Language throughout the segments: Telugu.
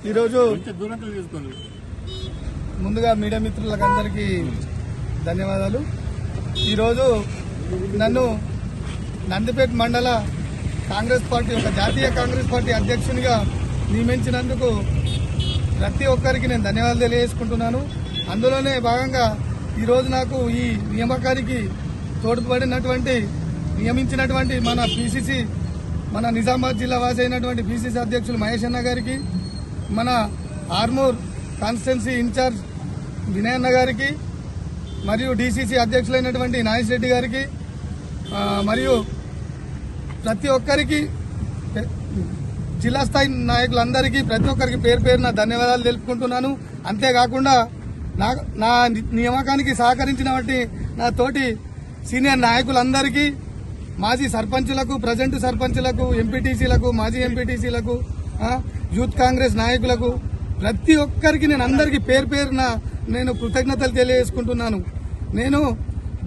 ఈరోజు ముందుగా మీడియా మిత్రులందరికీ ధన్యవాదాలు. ఈరోజు నన్ను నందిపేట మండల కాంగ్రెస్ పార్టీ ఒక జాతీయ కాంగ్రెస్ పార్టీ అధ్యక్షునిగా నియమించినందుకు ప్రతి ఒక్కరికి నేను ధన్యవాదాలు తెలియజేసుకుంటున్నాను. అందులోనే భాగంగా ఈరోజు నాకు ఈ నియామకానికి నియమించినటువంటి మన పిసిసి మన నిజామాబాద్ జిల్లా వాసి అయినటువంటి పిసిసి అధ్యక్షులు మహేష్ అన్న గారికి, మన ఆర్మూర్ కాన్స్టిట్యున్సీ ఇన్ఛార్జ్ వినయ్ అన్న గారికి, మరియు డిసిసి అధ్యక్షులైనటువంటి నాగేష్ రెడ్డి గారికి, మరియు ప్రతి ఒక్కరికి జిల్లా స్థాయి నాయకులందరికీ ప్రతి ఒక్కరికి పేరు పేరున ధన్యవాదాలు తెలుపుకుంటున్నాను. అంతేకాకుండా నా నియామకానికి సహకరించినటువంటి నా తోటి సీనియర్ నాయకులందరికీ, మాజీ సర్పంచులకు, ప్రజెంట్ సర్పంచులకు, ఎంపీటీసీలకు, మాజీ ఎంపీటీసీలకు, యూత్ కాంగ్రెస్ నాయకులకు ప్రతి ఒక్కరికి నేను అందరికీ పేరు పేరున నేను కృతజ్ఞతలు తెలియజేసుకుంటున్నాను. నేను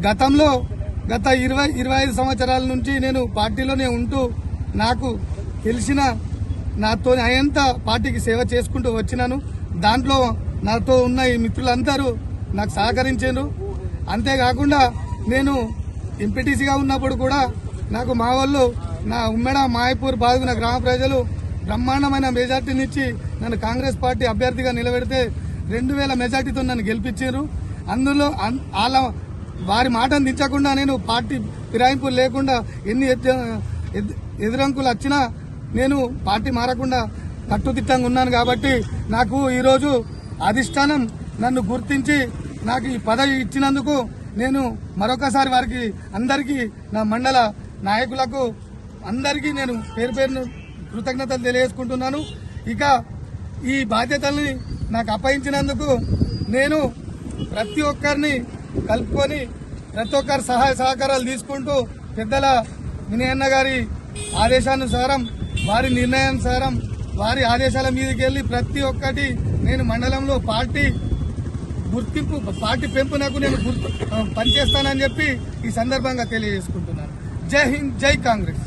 గతంలో గత 20-25 సంవత్సరాల నుంచి నేను పార్టీలోనే ఉంటూ నాకు తెలిసిన నాతో అయ్యేంత పార్టీకి సేవ చేసుకుంటూ వచ్చినాను. దాంట్లో నాతో ఉన్న ఈ మిత్రులందరూ నాకు సహకరించారు. అంతేకాకుండా నేను ఎంపీటీసీగా ఉన్నప్పుడు కూడా నాకు మా వాళ్ళు నా ఉమ్మెడ మాయపూర్ బాదుగున గ్రామ ప్రజలు బ్రహ్మాండమైన మెజార్టీనిచ్చి నన్ను కాంగ్రెస్ పార్టీ అభ్యర్థిగా నిలబెడితే 2000 మెజార్టీతో నన్ను గెలిపించారు. అందులో వారి మాటను దించకుండా నేను పార్టీ ఫిరాయింపులు లేకుండా ఎన్ని ఎదురంకులు వచ్చినా నేను పార్టీ మారకుండా కట్టుదిట్టంగా ఉన్నాను. కాబట్టి నాకు ఈరోజు అధిష్టానం నన్ను గుర్తించి నాకు ఈ పదవి ఇచ్చినందుకు నేను మరొకసారి వారికి అందరికీ, నా మండల నాయకులకు అందరికీ నేను పేరు పేరును కృతజ్ఞతలు తెలియజేసుకుంటున్నాను. ఇక ఈ బాధ్యతల్ని నాకు అప్పగించినందుకు నేను ప్రతి ఒక్కరిని కలుపుకొని ప్రతి ఒక్కరి సహాయ సహకారాలు తీసుకుంటూ పెద్దల వినయన్న గారి ఆదేశానుసారం, వారి నిర్ణయానుసారం, వారి ఆదేశాల మీదకి వెళ్ళి ప్రతి ఒక్కటి నేను మండలంలో పార్టీ పెంపునకు నేను పనిచేస్తానని చెప్పి ఈ సందర్భంగా తెలియజేసుకుంటున్నాను. జై హింద్, జై కాంగ్రెస్.